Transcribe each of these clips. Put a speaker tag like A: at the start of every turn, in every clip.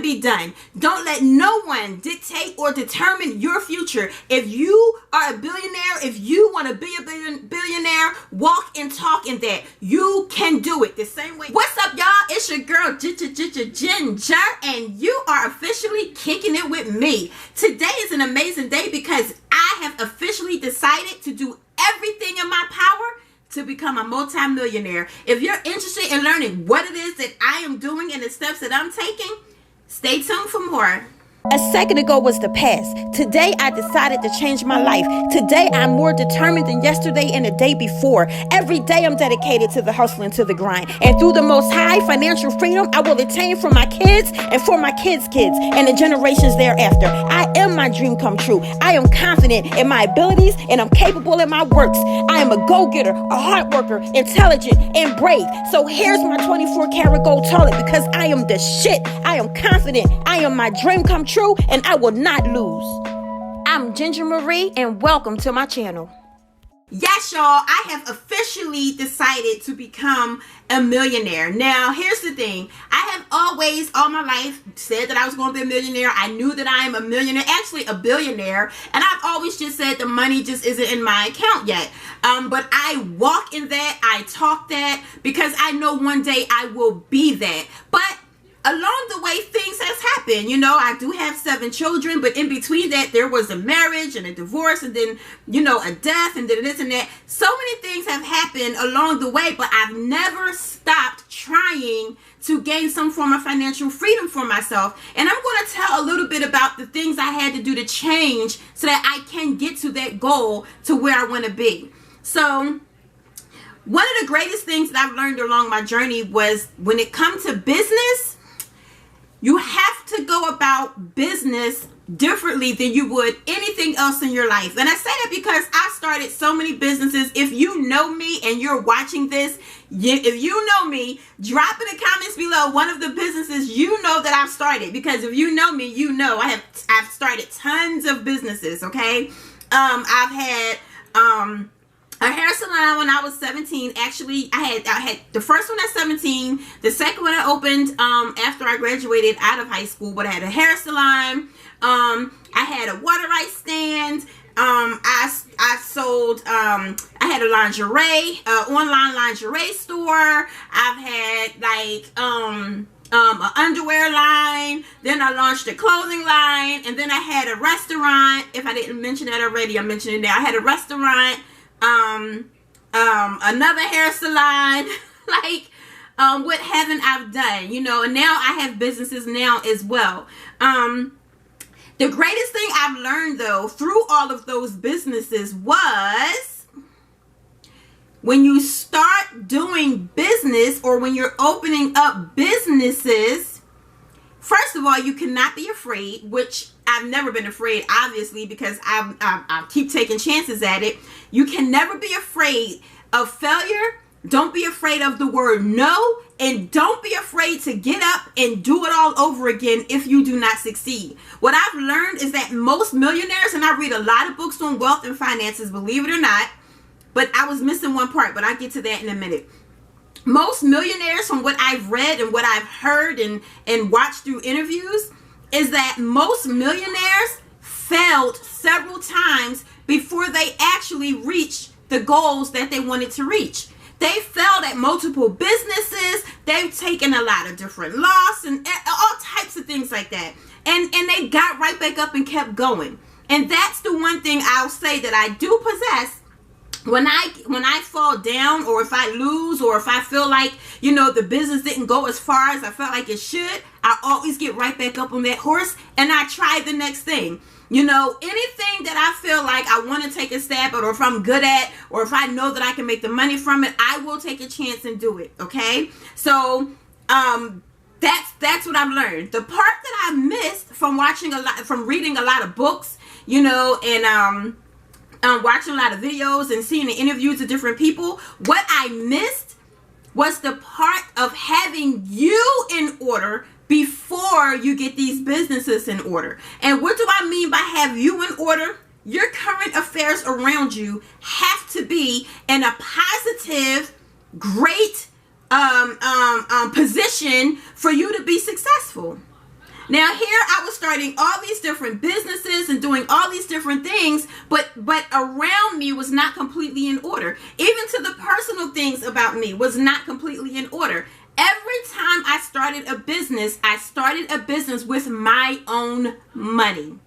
A: can be done. Don't let no one dictate or determine your future. If you are a billionaire, if you want to be a billionaire, walk and talk in that. You can do it the same way. What's up, y'all? It's your girl, Ginger, and you are officially kicking it with me. Today is an amazing day because I have officially decided to do everything in my power to become a multi-millionaire. If you're interested in learning what it is that I am doing and the steps that I'm taking, stay tuned for more.
B: A second ago was the past. Today, I decided to change my life. Today, I'm more determined than yesterday and the day before. Every day, I'm dedicated to the hustle and to the grind. And through the Most High, financial freedom, I will attain for my kids and for my kids' kids and the generations thereafter. I am my dream come true. I am confident in my abilities and I'm capable in my works. I am a go-getter, a hard worker, intelligent, and brave. So here's my 24-karat gold toilet because I am the shit. I am confident. I am my dream come true. And I will not lose. I'm Ginger Marie and welcome to my channel.
A: Yes, y'all, I have officially decided to become a millionaire. Now, here's the thing. I have always, all my life, said that I was going to be a millionaire. I knew that I am a millionaire, actually a billionaire. And I've always just said the money just isn't in my account yet. But I walk in that, I talk that, because I know one day I will be that. But along the way, things has happened. You know, I do have 7 children, but in between that, there was a marriage and a divorce and then, you know, a death and then this and that. So many things have happened along the way, but I've never stopped trying to gain some form of financial freedom for myself. And I'm going to tell a little bit about the things I had to do to change so that I can get to that goal to where I want to be. So one of the greatest things that I've learned along my journey was when it comes to business, you have to go about business differently than you would anything else in your life. And I say that because I started so many businesses. If you know me and you're watching this, if you know me, drop in the comments below one of the businesses you know that I've started. Because if you know me, you know I've started tons of businesses, okay? I've had a hair salon when I was 17. Actually, I had the first one at 17. The second one I opened after I graduated out of high school. But I had a hair salon. I had a water ice stand. I sold. I had a lingerie, online lingerie store. I've had like an underwear line. Then I launched a clothing line, and then I had a restaurant. If I didn't mention that already, I'm mentioning it now. I had a restaurant. Another hair salon, like, what haven't I done, you know, and now I have businesses now as well. The greatest thing I've learned though, through all of those businesses was when you start doing business or when you're opening up businesses, first of all, you cannot be afraid, which I've never been afraid, obviously, because I keep taking chances at it. You can never be afraid of failure. Don't be afraid of the word no. And don't be afraid to get up and do it all over again if you do not succeed. What I've learned is that most millionaires, and I read a lot of books on wealth and finances, believe it or not, but I was missing one part, but I'll get to that in a minute. Most millionaires, from what I've read and what I've heard and watched through interviews, is that most millionaires failed several times before they actually reached the goals that they wanted to reach. They failed at multiple businesses. They've taken a lot of different losses and all types of things like that. And they got right back up and kept going. And that's the one thing I'll say that I do possess. When I fall down, or if I lose, or if I feel like, you know, the business didn't go as far as I felt like it should, I always get right back up on that horse and I try the next thing. You know, anything that I feel like I want to take a stab at, or if I'm good at, or if I know that I can make the money from it, I will take a chance and do it. Okay. So, that's what I've learned. The part that I missed from reading a lot of books, you know, and, watching a lot of videos and seeing the interviews of different people, what I missed was the part of having you in order before you get these businesses in order. And what do I mean by have you in order? Your current affairs around you have to be in a positive, great position for you to be successful. Now here I was starting all these different businesses and doing all these different things, but around me was not completely in order. Even to the personal things about me was not completely in order. Every time I started a business with my own money.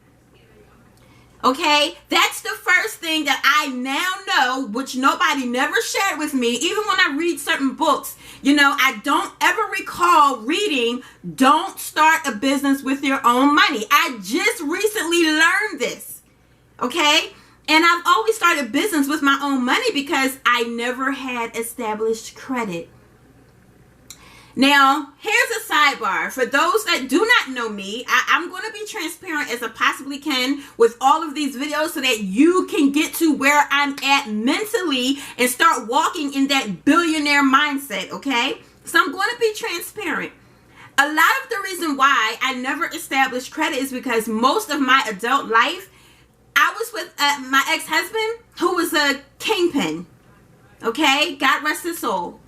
A: Okay, that's the first thing that I now know, which nobody never shared with me. Even when I read certain books, I don't ever recall reading, don't start a business with your own money. I just recently learned this. Okay, and I've always started business with my own money because I never had established credit. Now, here's a sidebar. For those that do not know me, I'm going to be transparent as I possibly can with all of these videos so that you can get to where I'm at mentally and start walking in that billionaire mindset, okay? So I'm going to be transparent. A lot of the reason why I never established credit is because most of my adult life, I was with my ex-husband who was a kingpin, okay? God rest his soul.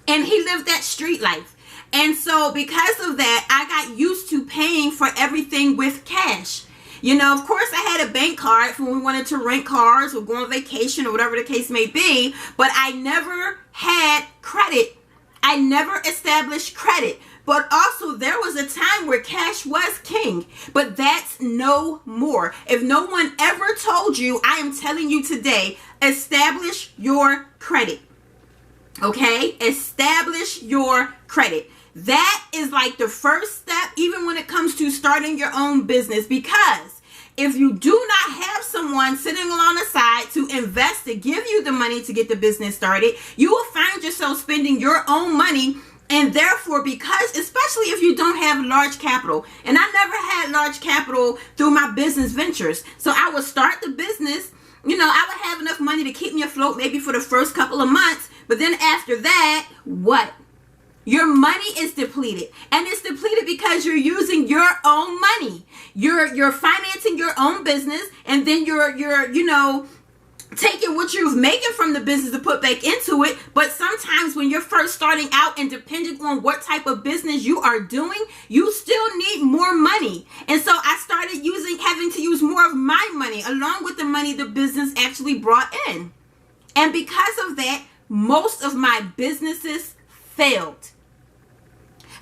A: And he lived that street life. And so because of that, I got used to paying for everything with cash. Of course, I had a bank card when we wanted to rent cars or go on vacation or whatever the case may be. But I never had credit. I never established credit. But also, there was a time where cash was king. But that's no more. If no one ever told you, I am telling you today, establish your credit. Okay, establish your credit. That is like the first step, even when it comes to starting your own business, because if you do not have someone sitting along the side to invest, to give you the money to get the business started, you will find yourself spending your own money. And therefore, because especially if you don't have large capital, and I never had large capital through my business ventures, so I would start the business. I would have enough money to keep me afloat maybe for the first couple of months. But then after that, what? Your money is depleted. And it's depleted because you're using your own money. You're financing your own business. And then you're taking what you're making from the business to put back into it. But sometimes when you're first starting out and depending on what type of business you are doing, you still need more money. And so I started having to use more of my money along with the money the business actually brought in. And because of that, most of my businesses failed.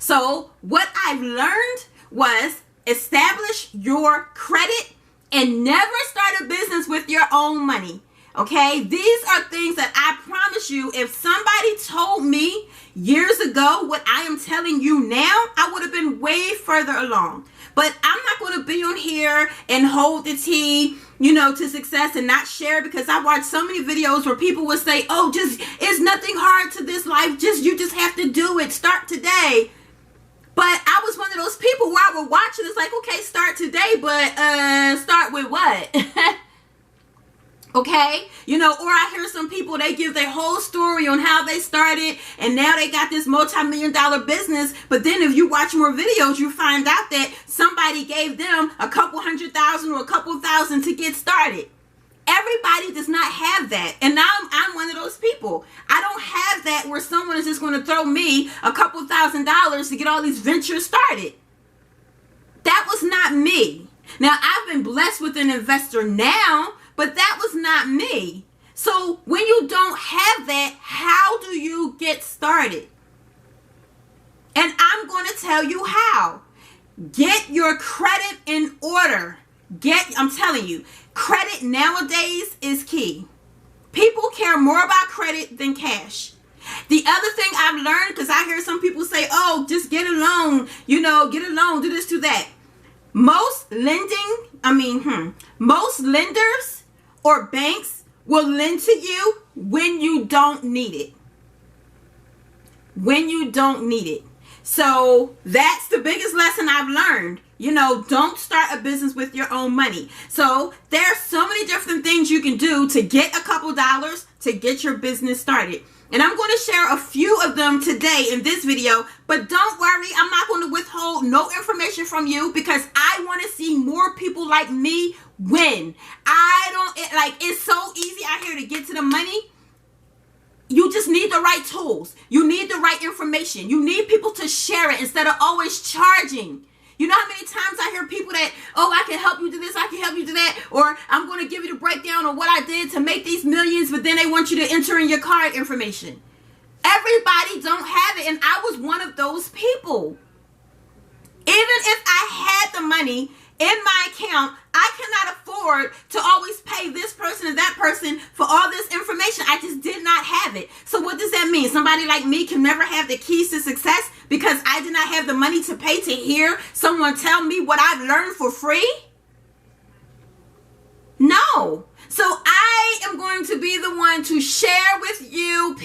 A: So what I've learned was establish your credit and never start a business with your own money. Okay, these are things that I promise you, if somebody told me years ago what I am telling you now, I would have been way further along. But I'm not going to be on here and hold the tea, to success and not share, because I watched so many videos where people would say, oh, it's nothing hard to this life. You just have to do it. Start today. But I was one of those people where I would watch it. It's like, okay, start today, but start with what? Okay, or I hear some people, they give their whole story on how they started and now they got this multi-million-dollar business. But then if you watch more videos, you find out that somebody gave them a couple $100,000 or a couple thousand to get started. Everybody does not have that. And now I'm one of those people. I don't have that where someone is just going to throw me a couple $1,000s to get all these ventures started. That was not me. Now, I've been blessed with an investor now, but that was not me. So when you don't have that, how do you get started? And I'm going to tell you how. Get your credit in order. I'm telling you, credit nowadays is key. People care more about credit than cash. The other thing I've learned, because I hear some people say, oh, just get a loan, get a loan, do this, do that. Most lenders or banks will lend to you when you don't need it. When you don't need it. So that's the biggest lesson I've learned. Don't start a business with your own money. So there's so many different things you can do to get a couple dollars to get your business started. And I'm going to share a few of them today in this video, but don't worry, I'm not going to withhold no information from you because I want to see more people like me win. It's so easy out here to get to the money. You just need the right tools. You need the right information. You need people to share it instead of always charging. You know how many times I hear people that, oh, I can help you do this, I can help you do that, or I'm going to give you the breakdown on what I did to make these millions, but then they want you to enter in your card information. Everybody don't have it, and I was one of those people. Even if I had the money in my account, I cannot afford to always pay this person and that person for all this information. I just did not have it. So what does that mean? Somebody like me can never have the keys to success because I did not have the money to pay to hear someone tell me what I've learned for free? No. So I am going to be the one to share with you,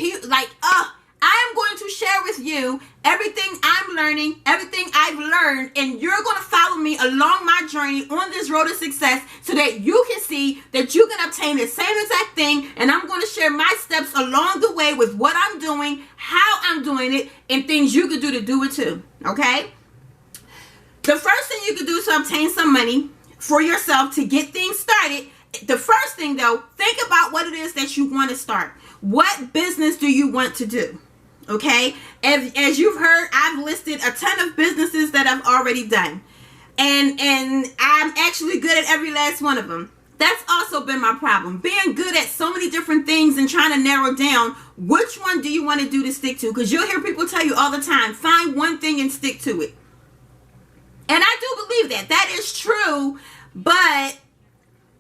A: I am going to share with you everything I'm learning, everything I've learned, and you're going to follow me along my journey on this road to success so that you can see that you can obtain the same exact thing, and I'm going to share my steps along the way with what I'm doing, how I'm doing it, and things you can do to do it too, okay? The first thing you can do to obtain some money for yourself to get things started, the first thing though, think about what it is that you want to start. What business do you want to do? Okay, as you've heard, I've listed a ton of businesses that I've already done, and I'm actually good at every last one of them. That's also been my problem, being good at so many different things and trying to narrow down which one do you want to do to stick to, because you'll hear people tell you all the time, find one thing and stick to it. And I do believe that is true, but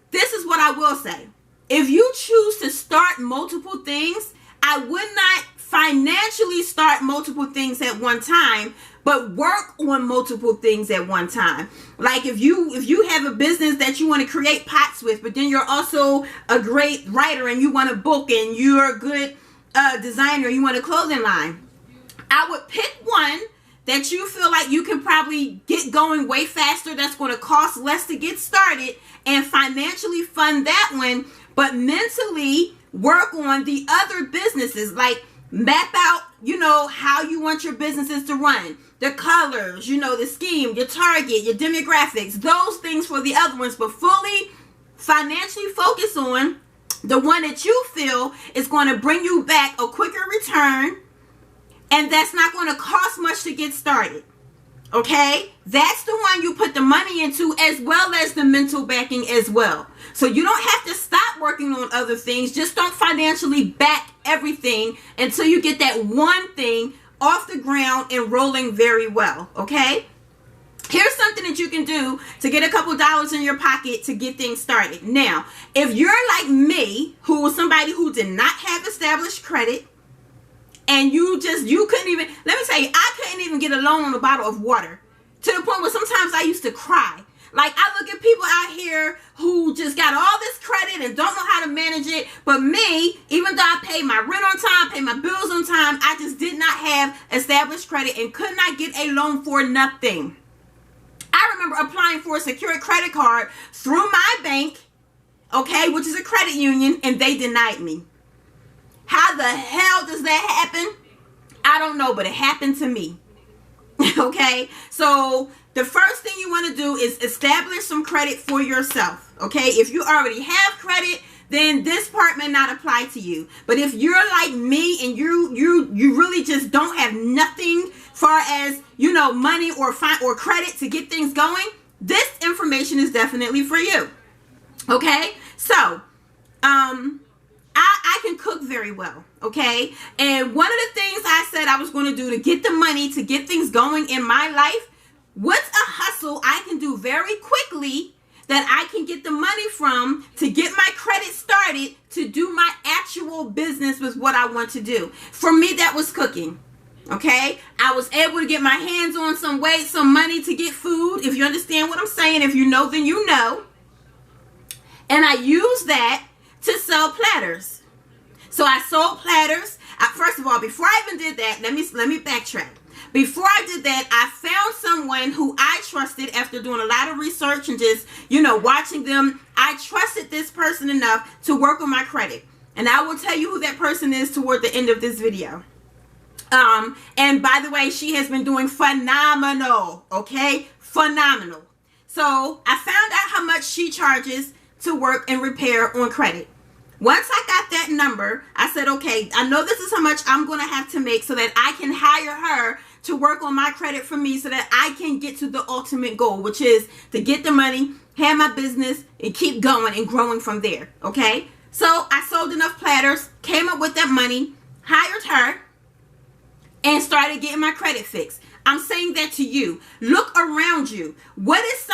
A: this is what I will say. If you choose to start multiple things, I would not financially start multiple things at one time, but work on multiple things at one time. Like if you have a business that you want to create pots with, but then you're also a great writer and you want a book and you're a good designer, you want a clothing line, I would pick one that you feel like you can probably get going way faster, that's going to cost less to get started, and financially fund that one, but mentally work on the other businesses. Like map out, how you want your businesses to run, the colors, the scheme, your target, your demographics, those things for the other ones, but fully financially focus on the one that you feel is going to bring you back a quicker return, and that's not going to cost much to get started. Okay, that's the one you put the money into, as well as the mental backing as well. So you don't have to stop working on other things. Just don't financially back everything until you get that one thing off the ground and rolling very well. Okay, here's something that you can do to get a couple dollars in your pocket to get things started. Now, if you're like me, who was somebody who did not have established credit, and you couldn't even, let me tell you, I couldn't even get a loan on a bottle of water, to the point where sometimes I used to cry. Like, I look at people out here who just got all this credit and don't know how to manage it. But me, even though I paid my rent on time, paid my bills on time, I just did not have established credit and could not get a loan for nothing. I remember applying for a secured credit card through my bank, okay, which is a credit union, and they denied me. How the hell does that happen? I don't know, but it happened to me. Okay, so the first thing you want to do is establish some credit for yourself. Okay, if you already have credit, then this part may not apply to you. But if you're like me and you really just don't have nothing far as, money or credit to get things going, this information is definitely for you. Okay, so I can cook very well, okay? And one of the things I said I was going to do to get the money to get things going in my life, what's a hustle I can do very quickly that I can get the money from to get my credit started to do my actual business with what I want to do? For me, that was cooking, okay? I was able to get my hands on some money to get food, if you understand what I'm saying. If you know, then you know. And I used that to sell platters. So I sold platters. First of all, before I even did that, let me backtrack. Before I did that, I found someone who I trusted after doing a lot of research and just, watching them. I trusted this person enough to work on my credit. And I will tell you who that person is toward the end of this video. And by the way, she has been doing phenomenal, okay? Phenomenal. So I found out how much she charges to work and repair on credit. Once I got that number, I said, okay, I know this is how much I'm going to have to make so that I can hire her to work on my credit for me so that I can get to the ultimate goal, which is to get the money, have my business, and keep going and growing from there. Okay? So I sold enough platters, came up with that money, hired her, and started getting my credit fixed. I'm saying that to you. Look around you. What is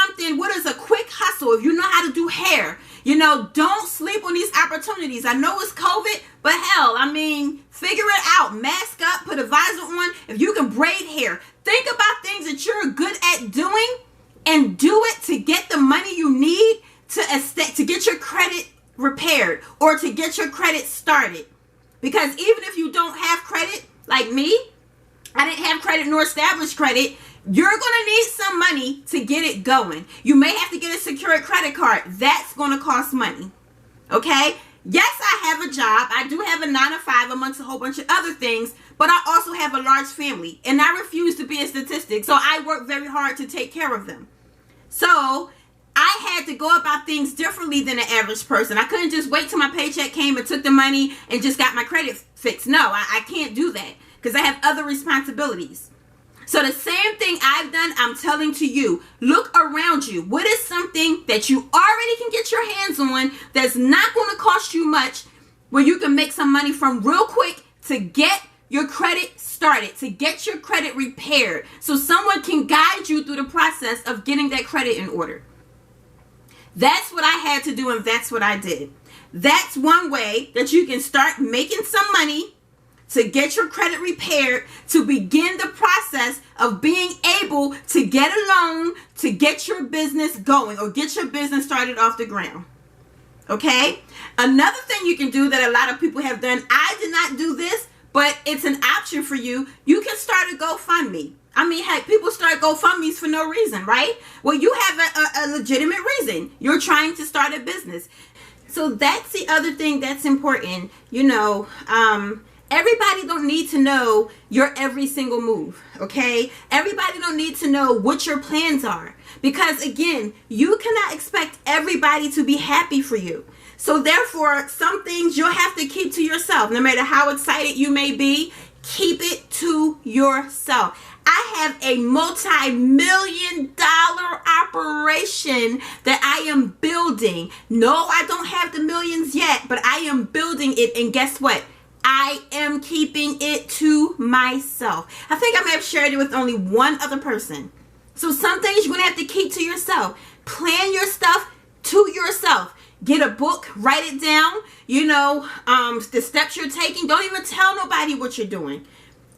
A: a quick hustle? If you know how to do hair, don't sleep on these opportunities. I know it's COVID, but hell, figure it out. Mask up, put a visor on. If you can braid hair, think about things that you're good at doing and do it to get the money you need to get your credit repaired or to get your credit started. Because even if you don't have credit, like me, I didn't have credit nor established credit. You're going to need some money to get it going. You may have to get a secured credit card. That's going to cost money. Okay? Yes, I have a job. I do have a 9-to-5 amongst a whole bunch of other things, but I also have a large family, and I refuse to be a statistic. So I work very hard to take care of them. So I had to go about things differently than an average person. I couldn't just wait till my paycheck came and took the money and just got my credit fixed. No, I can't do that because I have other responsibilities. So the same thing I've done, I'm telling to you. Look around you. What is something that you already can get your hands on that's not going to cost you much, where you can make some money from real quick to get your credit started, to get your credit repaired, so someone can guide you through the process of getting that credit in order. That's what I had to do, and that's what I did. That's one way that you can start making some money to get your credit repaired, to begin the process of being able to get a loan to get your business going or get your business started off the ground. Okay? Another thing you can do that a lot of people have done, I did not do this, but it's an option for you. You can start a GoFundMe. Heck, people start GoFundMes for no reason, right? Well, you have a legitimate reason. You're trying to start a business. So that's the other thing that's important. Everybody don't need to know your every single move, okay? Everybody don't need to know what your plans are. Because again, you cannot expect everybody to be happy for you. So therefore, some things you'll have to keep to yourself. No matter how excited you may be, keep it to yourself. I have a multi-million-dollar operation that I am building. No, I don't have the millions yet, but I am building it. And guess what? I am keeping it to myself. I think I may have shared it with only one other person. So some things you're going to have to keep to yourself. Plan your stuff to yourself. Get a book, write it down, the steps you're taking. Don't even tell nobody what you're doing.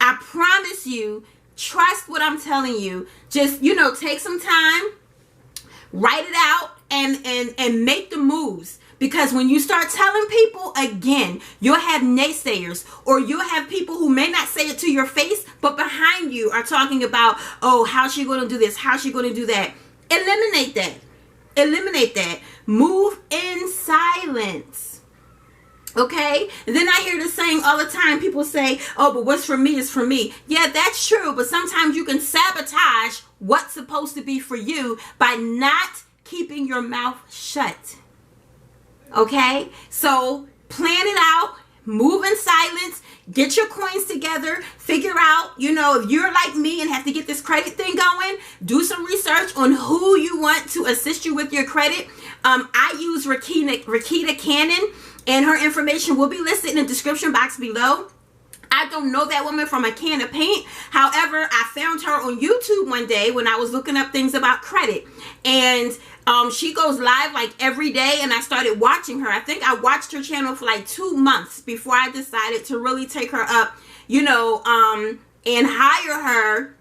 A: I promise you, trust what I'm telling you. Just, take some time, write it out, and make the moves. Because when you start telling people, again, you'll have naysayers, or you'll have people who may not say it to your face, but behind you are talking about, oh, how's she going to do this? How's she going to do that? Eliminate that. Eliminate that. Move in silence. Okay? And then I hear this saying all the time. People say, oh, but what's for me is for me. Yeah, that's true. But sometimes you can sabotage what's supposed to be for you by not keeping your mouth shut. Okay, so plan it out, move in silence, get your coins together, figure out, if you're like me and have to get this credit thing going, do some research on who you want to assist you with your credit. I use Rickita Cannon, and her information will be listed in the description box below. I don't know that woman from a can of paint. However, I found her on YouTube one day when I was looking up things about credit. And she goes live like every day, and I started watching her. I think I watched her channel for like 2 months before I decided to really take her up, and hire her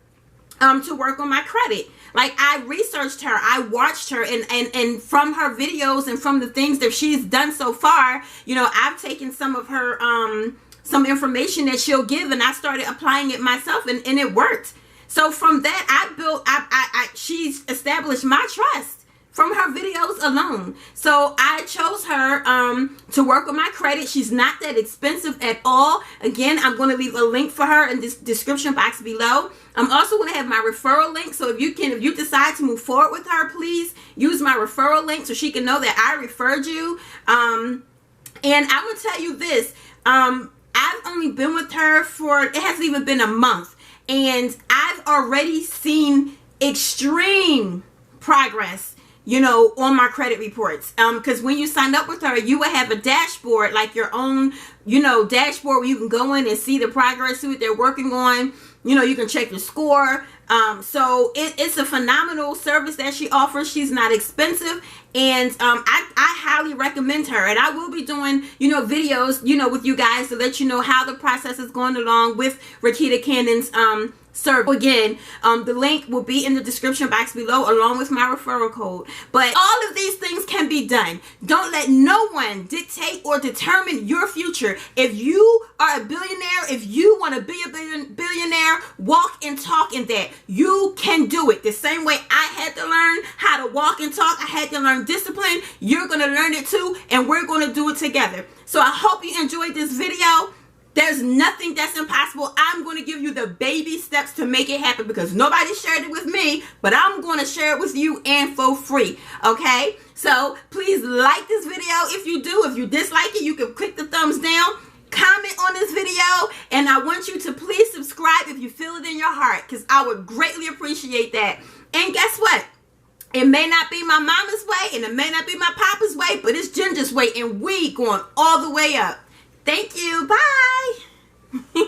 A: to work on my credit. Like, I researched her, I watched her, and from her videos and from the things that she's done so far, I've taken some of her some information that she'll give, and I started applying it myself, and it worked. So from that, she's established my trust from her videos alone. So I chose her to work with my credit. She's not that expensive at all. Again, I'm going to leave a link for her in this description box below. I'm also going to have my referral link. So if you decide to move forward with her, please use my referral link so she can know that I referred you. And I will tell you this, I've only been with her it hasn't even been a month. And I've already seen extreme progress, you know, on my credit reports. Because when you sign up with her, you will have a dashboard, like your own, you know, dashboard where you can go in and see the progress, see what they're working on. You know, you can check your score. So it's a phenomenal service that she offers. She's not expensive, and I highly recommend her. And I will be doing, you know, videos, you know, with you guys to let you know how the process is going along with Rickita Cannon's service. Again, the link will be in the description box below along with my referral code. But all of these things can be done. Don't let no one dictate or determine your future. If you are a billionaire, if you want to be a billionaire, walk and talk in that. You can do it. The same way I had to learn how to walk and talk, I had to learn discipline. You're going to learn it too, and we're going to do it together. So I hope you enjoyed this video. There's nothing that's impossible. I'm going to give you the baby steps to make it happen because nobody shared it with me, but I'm going to share it with you and for free. Okay? So please like this video if you do. If you dislike it, you can click the thumbs down. Comment on this video, and I want you to please subscribe if you feel it in your heart because I would greatly appreciate that. And guess what? It may not be my mama's way and it may not be my papa's way, but it's Ginger's way, and we going all the way up. Thank you. Bye.